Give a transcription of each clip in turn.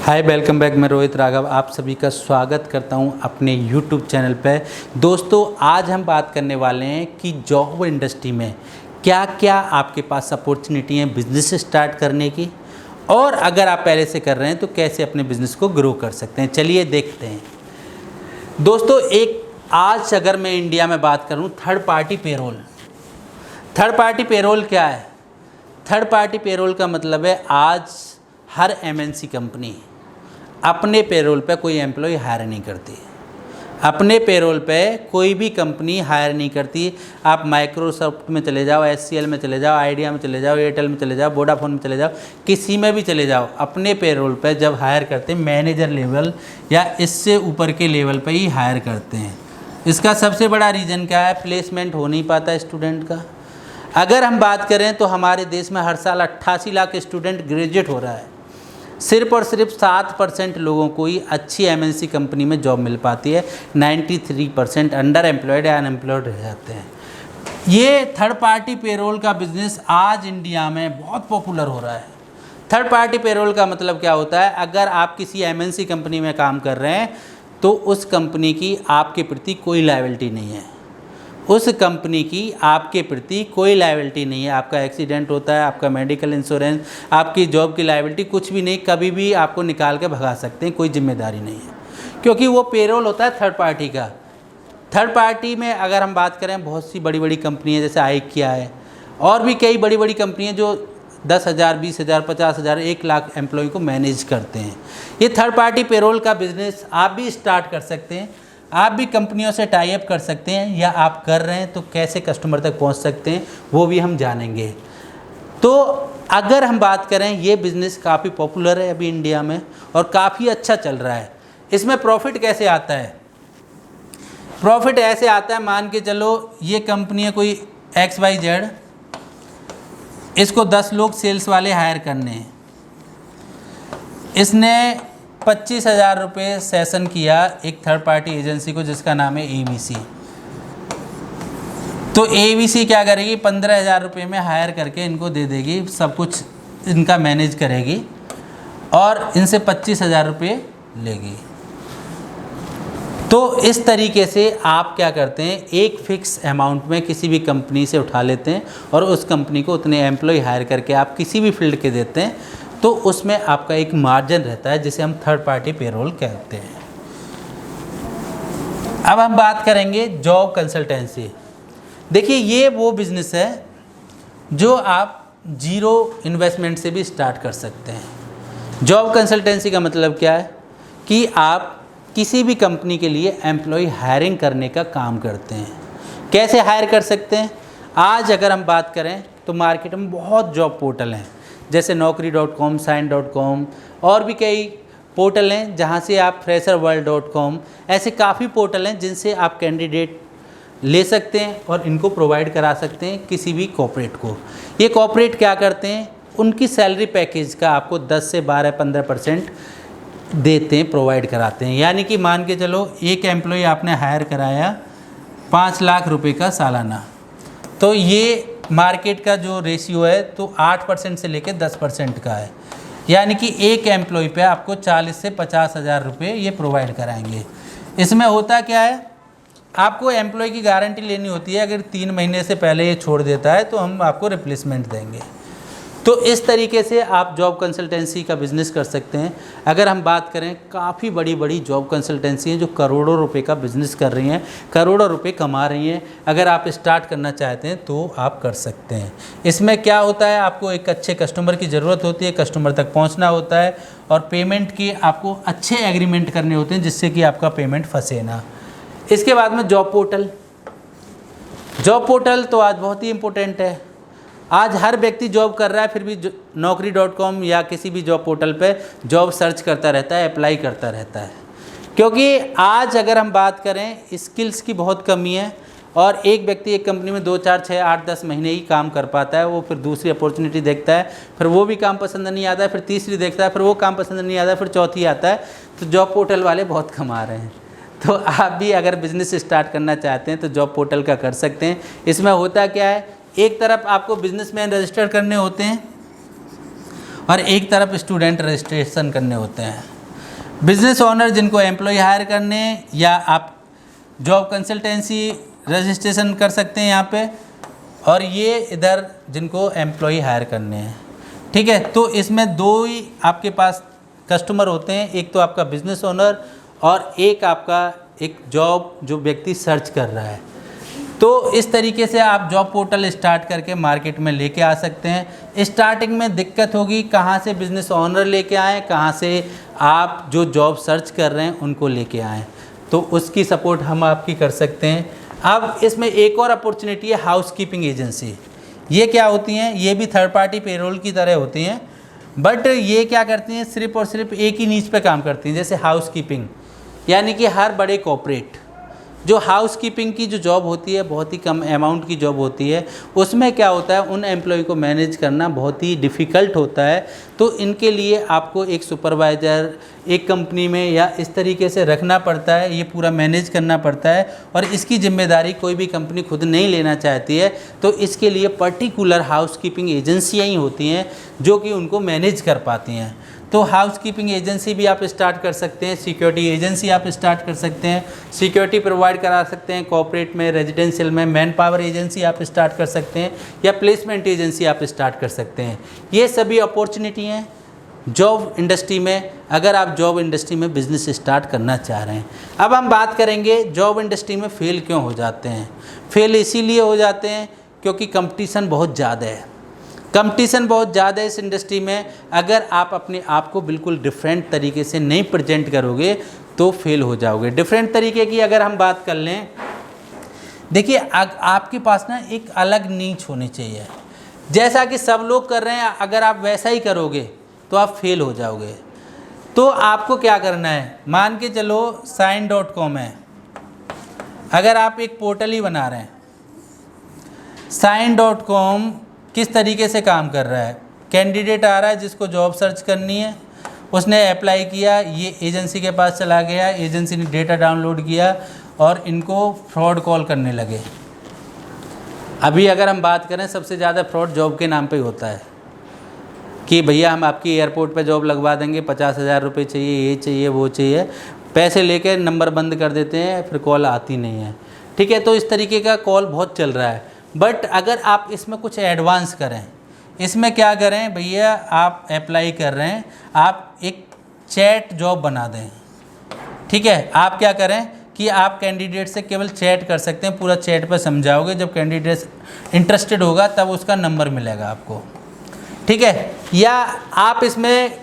हाय, welcome back. मैं रोहित राघव आप सभी का स्वागत करता हूं अपने यूट्यूब चैनल पे। दोस्तों, आज हम बात करने वाले हैं कि जॉब इंडस्ट्री में क्या क्या आपके पास अपॉर्चुनिटी हैं बिज़नेस स्टार्ट करने की, और अगर आप पहले से कर रहे हैं तो कैसे अपने बिज़नेस को ग्रो कर सकते हैं। चलिए देखते हैं। दोस्तों, आज अगर मैं इंडिया में बात करूँ थर्ड पार्टी पेरोल क्या है? थर्ड पार्टी पेरोल का मतलब है आज हर एमएनसी कंपनी अपने पेरोल पे कोई एम्प्लॉय हायर नहीं करती। अपने पेरोल पे कोई भी कंपनी हायर नहीं करती। आप माइक्रोसॉफ्ट में चले जाओ, एचसीएल में चले जाओ, आइडिया में चले जाओ, एयरटेल में चले जाओ, वोडाफोन में चले जाओ, किसी में भी चले जाओ, अपने पेरोल पे जब हायर करते हैं मैनेजर लेवल या इससे ऊपर के लेवल पे ही हायर करते हैं। इसका सबसे बड़ा रीज़न क्या है? प्लेसमेंट हो नहीं पाता स्टूडेंट का। अगर हम बात करें तो हमारे देश में हर साल 88 लाख स्टूडेंट ग्रेजुएट हो रहा है। सिर्फ और सिर्फ 7% लोगों को ही अच्छी एमएनसी कंपनी में जॉब मिल पाती है। 93% अंडर एम्प्लॉयड या अनएम्प्लॉयड रह जाते हैं। ये थर्ड पार्टी पेरोल का बिज़नेस आज इंडिया में बहुत पॉपुलर हो रहा है। थर्ड पार्टी पेरोल का मतलब क्या होता है? अगर आप किसी एमएनसी कंपनी में काम कर रहे हैं तो उस कंपनी की आपके प्रति कोई लायबिलिटी नहीं है। उस कंपनी की आपके प्रति कोई लायबिलिटी नहीं है। आपका एक्सीडेंट होता है, आपका मेडिकल इंश्योरेंस, आपकी जॉब की लायबिलिटी कुछ भी नहीं। कभी भी आपको निकाल के भगा सकते हैं, कोई जिम्मेदारी नहीं है, क्योंकि वो पेरोल होता है थर्ड पार्टी का। थर्ड पार्टी में अगर हम बात करें, बहुत सी बड़ी बड़ी कंपनी है जैसे आइकिया है, और भी कई बड़ी बड़ी कंपनी हैं जो 10,000, 20,000, 50,000, 1 लाख एम्प्लॉय को मैनेज करते हैं। ये थर्ड पार्टी पेरोल का बिज़नेस आप भी स्टार्ट कर सकते हैं। आप भी कंपनियों से टाई अप कर सकते हैं, या आप कर रहे हैं तो कैसे कस्टमर तक पहुंच सकते हैं वो भी हम जानेंगे। तो अगर हम बात करें, ये बिज़नेस काफ़ी पॉपुलर है अभी इंडिया में और काफ़ी अच्छा चल रहा है। इसमें प्रॉफिट कैसे आता है? प्रॉफिट ऐसे आता है, मान के चलो ये कंपनी है कोई XYZ, इसको 10 लोग सेल्स वाले हायर करने हैं। इसने 25,000 रुपये सेशन किया एक थर्ड पार्टी एजेंसी को जिसका नाम है ABC। तो ABC क्या करेगी? 15,000 रुपये में हायर करके इनको दे देगी, सब कुछ इनका मैनेज करेगी और इनसे 25,000 रुपये लेगी। तो इस तरीके से आप क्या करते हैं, एक फ़िक्स अमाउंट में किसी भी कंपनी से उठा लेते हैं और उस कंपनी को उतने एम्प्लॉय हायर करके आप किसी भी फील्ड के देते हैं, तो उसमें आपका एक मार्जिन रहता है जिसे हम थर्ड पार्टी पेरोल कहते हैं। अब हम बात करेंगे जॉब कंसल्टेंसी। देखिए, ये वो बिज़नेस है जो आप जीरो इन्वेस्टमेंट से भी स्टार्ट कर सकते हैं। जॉब कंसल्टेंसी का मतलब क्या है कि आप किसी भी कंपनी के लिए एम्प्लॉय हायरिंग करने का काम करते हैं। कैसे हायर कर सकते हैं? आज अगर हम बात करें तो मार्केट में बहुत जॉब पोर्टल हैं, जैसे naukri.com, sign.com, और भी कई पोर्टल हैं जहां से आप fresherworld.com, ऐसे काफ़ी पोर्टल हैं जिनसे आप कैंडिडेट ले सकते हैं और इनको प्रोवाइड करा सकते हैं किसी भी कॉर्पोरेट को। ये कॉर्पोरेट क्या करते हैं, उनकी सैलरी पैकेज का आपको 10 से 12-15% देते हैं, प्रोवाइड कराते हैं। यानी कि मान के चलो एक एम्प्लॉय आपने हायर कराया 5 लाख रुपए का सालाना, तो ये मार्केट का जो रेशियो है तो 8% से लेकर 10% का है। यानी कि एक एम्प्लॉय पे आपको 40 से 50,000 रुपये ये प्रोवाइड कराएंगे। इसमें होता क्या है, आपको एम्प्लॉय की गारंटी लेनी होती है, अगर 3 महीने से पहले ये छोड़ देता है तो हम आपको रिप्लेसमेंट देंगे। तो इस तरीके से आप जॉब कंसल्टेंसी का बिज़नेस कर सकते हैं। अगर हम बात करें, काफ़ी बड़ी बड़ी जॉब कंसल्टेंसी हैं जो करोड़ों रुपए का बिज़नेस कर रही हैं, करोड़ों रुपए कमा रही हैं। अगर आप स्टार्ट करना चाहते हैं तो आप कर सकते हैं। इसमें क्या होता है, आपको एक अच्छे कस्टमर की ज़रूरत होती है, कस्टमर तक पहुँचना होता है, और पेमेंट की आपको अच्छे एग्रीमेंट करने होते हैं जिससे कि आपका पेमेंट फंसे ना। इसके बाद में जॉब पोर्टल तो आज बहुत ही इम्पोर्टेंट है। आज हर व्यक्ति जॉब कर रहा है, फिर भी naukri.com या किसी भी जॉब पोर्टल पे जॉब सर्च करता रहता है, अप्लाई करता रहता है, क्योंकि आज अगर हम बात करें स्किल्स की बहुत कमी है और एक व्यक्ति एक कंपनी में 2, 4, 6, 8, 10 महीने ही काम कर पाता है। वो फिर दूसरी अपॉर्चुनिटी देखता है, फिर वो भी काम पसंद नहीं आता है, फिर तीसरी देखता है, फिर वो काम पसंद नहीं आता है, फिर चौथी आता है। तो जॉब पोर्टल वाले बहुत कमा रहे हैं। तो आप भी अगर बिज़नेस स्टार्ट करना चाहते हैं तो जॉब पोर्टल का कर सकते हैं। इसमें होता क्या है, एक तरफ आपको बिजनेसमैन रजिस्टर करने होते हैं और एक तरफ स्टूडेंट रजिस्ट्रेशन करने होते हैं। बिजनेस ओनर जिनको एम्प्लॉय हायर करने या आप जॉब कंसल्टेंसी रजिस्ट्रेशन कर सकते हैं यहाँ पे, और ये इधर जिनको एम्प्लॉय हायर करने हैं। ठीक है, तो इसमें दो ही आपके पास कस्टमर होते हैं, एक तो आपका बिजनेस ओनर और एक आपका एक जॉब जो व्यक्ति सर्च कर रहा है। तो इस तरीके से आप जॉब पोर्टल स्टार्ट करके मार्केट में लेके आ सकते हैं। स्टार्टिंग में दिक्कत होगी, कहाँ से बिजनेस ओनर लेके आएँ, कहाँ से आप जो जॉब सर्च कर रहे हैं उनको लेके आएँ, तो उसकी सपोर्ट हम आपकी कर सकते हैं। अब इसमें एक और अपॉर्चुनिटी है हाउसकीपिंग एजेंसी। ये क्या होती हैं? ये भी थर्ड पार्टी पेरोल की तरह होती हैं, बट ये क्या करती हैं, सिर्फ़ और सिर्फ एक ही नीच पे काम करती हैं, जैसे हाउसकीपिंग। यानी कि हर बड़े कॉर्पोरेट जो हाउसकीपिंग की जो जॉब होती है, बहुत ही कम अमाउंट की जॉब होती है, उसमें क्या होता है, उन एम्प्लॉय को मैनेज करना बहुत ही डिफ़िकल्ट होता है। तो इनके लिए आपको एक सुपरवाइज़र एक कंपनी में या इस तरीके से रखना पड़ता है, ये पूरा मैनेज करना पड़ता है, और इसकी जिम्मेदारी कोई भी कंपनी खुद नहीं लेना चाहती है। तो इसके लिए पर्टिकुलर हाउसकीपिंग एजेंसियाँ ही होती हैं जो कि उनको मैनेज कर पाती हैं। तो हाउसकीपिंग एजेंसी भी आप स्टार्ट कर सकते हैं, सिक्योरिटी एजेंसी आप स्टार्ट कर सकते हैं, सिक्योरिटी प्रोवाइड करा सकते हैं कॉर्पोरेट में, रेजिडेंशियल में, मैन पावर एजेंसी आप स्टार्ट कर सकते हैं, या प्लेसमेंट एजेंसी आप स्टार्ट कर सकते हैं। ये सभी अपॉर्चुनिटी हैं जॉब इंडस्ट्री में, अगर आप जॉब इंडस्ट्री में बिज़नेस स्टार्ट करना चाह रहे हैं। अब हम बात करेंगे जॉब इंडस्ट्री में फ़ेल क्यों हो जाते हैं। फ़ेल इसीलिए हो जाते हैं क्योंकि कंपटीशन बहुत ज़्यादा है। कंपटीशन बहुत ज़्यादा है इस इंडस्ट्री में। अगर आप अपने आप को बिल्कुल डिफरेंट तरीके से नहीं प्रेजेंट करोगे तो फेल हो जाओगे। डिफरेंट तरीके की अगर हम बात कर लें, देखिए आपके पास ना एक अलग नीच होनी चाहिए। जैसा कि सब लोग कर रहे हैं, अगर आप वैसा ही करोगे तो आप फेल हो जाओगे। तो आपको क्या करना है, मान के चलो Sign.com है, अगर आप एक पोर्टल ही बना रहे हैं, Sign.com किस तरीके से काम कर रहा है, कैंडिडेट आ रहा है जिसको जॉब सर्च करनी है, उसने अप्लाई किया, ये एजेंसी के पास चला गया, एजेंसी ने डेटा डाउनलोड किया और इनको फ्रॉड कॉल करने लगे। अभी अगर हम बात करें, सबसे ज़्यादा फ्रॉड जॉब के नाम पे ही होता है कि भैया हम आपकी एयरपोर्ट पे जॉब लगवा देंगे, 50,000 रुपये चाहिए, ये चाहिए, वो चाहिए, पैसे लेके नंबर बंद कर देते हैं, फिर कॉल आती नहीं है। ठीक है, तो इस तरीके का कॉल बहुत चल रहा है। बट अगर आप इसमें कुछ एडवांस करें, इसमें क्या करें भैया, आप अप्लाई कर रहे हैं, आप एक चैट जॉब बना दें। ठीक है, आप क्या करें कि आप कैंडिडेट से केवल चैट कर सकते हैं, पूरा चैट पर समझाओगे, जब कैंडिडेट इंटरेस्टेड होगा तब उसका नंबर मिलेगा आपको। ठीक है, या आप इसमें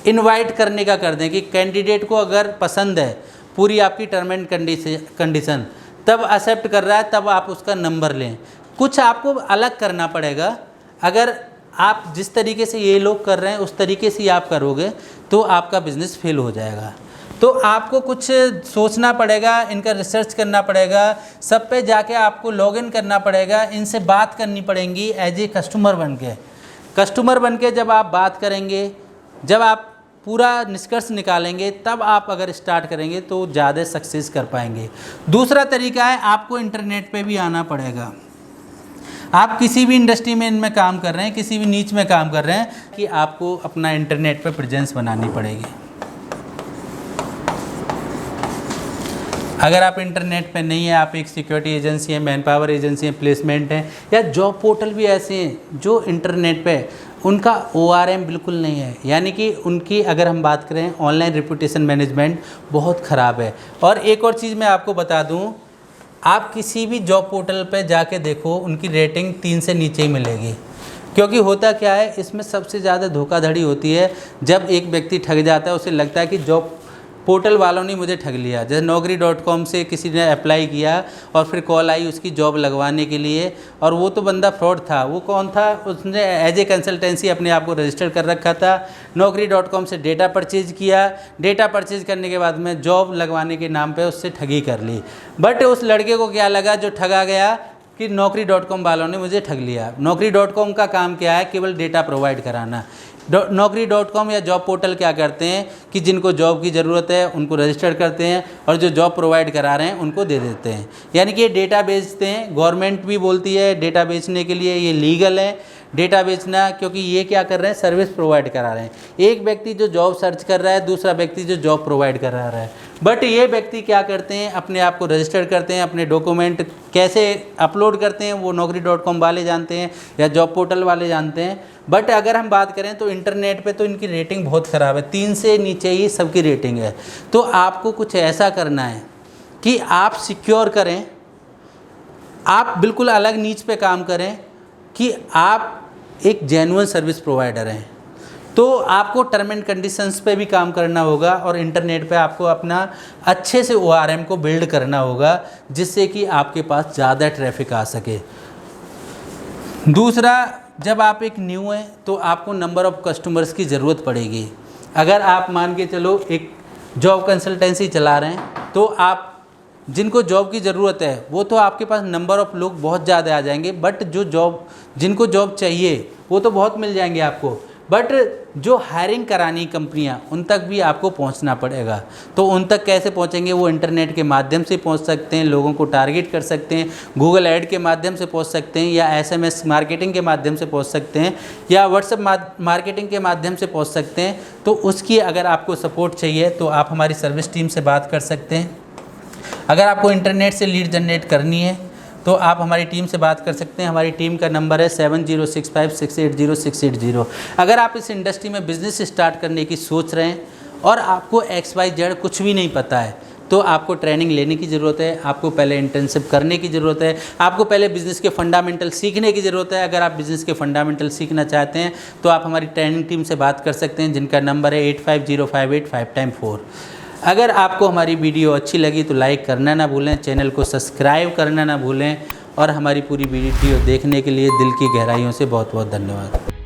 इनवाइट करने का कर दें कि कैंडिडेट को अगर पसंद है, पूरी आपकी टर्म एंड कंडीशन तब एक्सेप्ट कर रहा है, तब आप उसका नंबर लें। कुछ आपको अलग करना पड़ेगा। अगर आप जिस तरीके से ये लोग कर रहे हैं उस तरीके से आप करोगे तो आपका बिज़नेस फेल हो जाएगा। तो आपको कुछ सोचना पड़ेगा, इनका रिसर्च करना पड़ेगा, सब पे जाके आपको लॉगिन करना पड़ेगा, इनसे बात करनी पड़ेगी एज ए कस्टमर बन के जब आप बात करेंगे, जब आप पूरा निष्कर्ष निकालेंगे, तब आप अगर स्टार्ट करेंगे तो ज़्यादा सक्सेस कर पाएंगे। दूसरा तरीका है, आपको इंटरनेट पे भी आना पड़ेगा। आप किसी भी इंडस्ट्री में इनमें काम कर रहे हैं, किसी भी नीच में काम कर रहे हैं, कि आपको अपना इंटरनेट पे प्रेजेंस बनानी पड़ेगी। अगर आप इंटरनेट पे नहीं है, आप एक सिक्योरिटी एजेंसी है, मैन पावर एजेंसी है, प्लेसमेंट है, या जॉब पोर्टल भी ऐसे हैं जो इंटरनेट पे उनका ORM बिल्कुल नहीं है, यानी कि उनकी अगर हम बात करें ऑनलाइन रेपुटेशन मैनेजमेंट बहुत ख़राब है। और एक और चीज़ मैं आपको बता दूं, आप किसी भी जॉब पोर्टल पे जाके देखो, उनकी रेटिंग 3 से नीचे ही मिलेगी। क्योंकि होता क्या है, इसमें सबसे ज़्यादा धोखाधड़ी होती है। जब एक व्यक्ति ठग जाता है, उसे लगता है कि जॉब पोर्टल वालों ने मुझे ठग लिया। जैसे Naukri.com से किसी ने अप्लाई किया और फिर कॉल आई उसकी जॉब लगवाने के लिए, और वो तो बंदा फ्रॉड था। वो कौन था, उसने एज ए कंसल्टेंसी अपने आप को रजिस्टर कर रखा था, Naukri.com से डेटा परचेज किया, डेटा परचेज करने के बाद में जॉब लगवाने के नाम पे उससे ठगी कर ली। बट उस लड़के को क्या लगा जो ठगा गया कि Naukri.com वालों ने मुझे ठग लिया। Naukri.com का काम क्या है, केवल डेटा प्रोवाइड कराना। Naukri.com या जॉब पोर्टल क्या करते हैं कि जिनको जॉब की ज़रूरत है उनको रजिस्टर करते हैं और जो जॉब प्रोवाइड करा रहे हैं उनको दे देते हैं। यानी कि ये डेटा बेचते हैं। गवर्नमेंट भी बोलती है डेटा बेचने के लिए ये लीगल है डेटा बेचना, क्योंकि ये क्या कर रहे हैं, सर्विस प्रोवाइड करा रहे हैं। एक व्यक्ति जो जॉब सर्च कर रहा है, दूसरा व्यक्ति जो जॉब प्रोवाइड करा रहा है। बट ये व्यक्ति क्या करते हैं, अपने आप को रजिस्टर करते हैं, अपने डॉक्यूमेंट कैसे अपलोड करते हैं वो Naukri.com वाले जानते हैं या जॉब पोर्टल वाले जानते हैं। बट अगर हम बात करें तो इंटरनेट पे तो इनकी रेटिंग बहुत ख़राब है, 3 से नीचे ही सबकी रेटिंग है। तो आपको कुछ ऐसा करना है कि आप सिक्योर करें, आप बिल्कुल अलग नीच पे काम करें कि आप एक जेन्युइन सर्विस प्रोवाइडर हैं। तो आपको टर्म एंड कंडीशंस पे भी काम करना होगा और इंटरनेट पे आपको अपना अच्छे से ORM को बिल्ड करना होगा, जिससे कि आपके पास ज़्यादा ट्रैफिक आ सके। दूसरा, जब आप एक न्यू हैं तो आपको नंबर ऑफ़ कस्टमर्स की ज़रूरत पड़ेगी। अगर आप मान के चलो एक जॉब कंसल्टेंसी चला रहे हैं तो आप जिनको जॉब की ज़रूरत है वो तो आपके पास नंबर ऑफ़ लोग बहुत ज़्यादा आ जाएंगे, बट जिनको जॉब चाहिए वो तो बहुत मिल जाएंगे आपको। बट जो हायरिंग करानी कंपनियां उन तक भी आपको पहुंचना पड़ेगा। तो उन तक कैसे पहुंचेंगे, वो इंटरनेट के माध्यम से पहुंच सकते हैं, लोगों को टारगेट कर सकते हैं, गूगल ऐड के माध्यम से पहुंच सकते हैं, या SMS मार्केटिंग के माध्यम से पहुंच सकते हैं, या व्हाट्सएप मार्केटिंग के माध्यम से पहुंच सकते हैं। तो उसकी अगर आपको सपोर्ट चाहिए तो आप हमारी सर्विस टीम से बात कर सकते हैं। अगर आपको इंटरनेट से लीड जनरेट करनी है तो आप हमारी टीम से बात कर सकते हैं। हमारी टीम का नंबर है 7065680680। अगर आप इस इंडस्ट्री में बिज़नेस स्टार्ट करने की सोच रहे हैं और आपको XYZ कुछ भी नहीं पता है, तो आपको ट्रेनिंग लेने की ज़रूरत है, आपको पहले इंटर्नशिप करने की ज़रूरत है, आपको पहले बिज़नेस के फंडामेंटल सीखने की ज़रूरत है। अगर आप बिज़नेस के फंडामेंटल सीखना चाहते हैं तो आप हमारी ट्रेनिंग टीम से बात कर सकते हैं, जिनका नंबर है 850585 अगर आपको हमारी वीडियो अच्छी लगी तो लाइक करना ना भूलें, चैनल को सब्सक्राइब करना ना भूलें, और हमारी पूरी वीडियो देखने के लिए दिल की गहराइयों से बहुत बहुत धन्यवाद।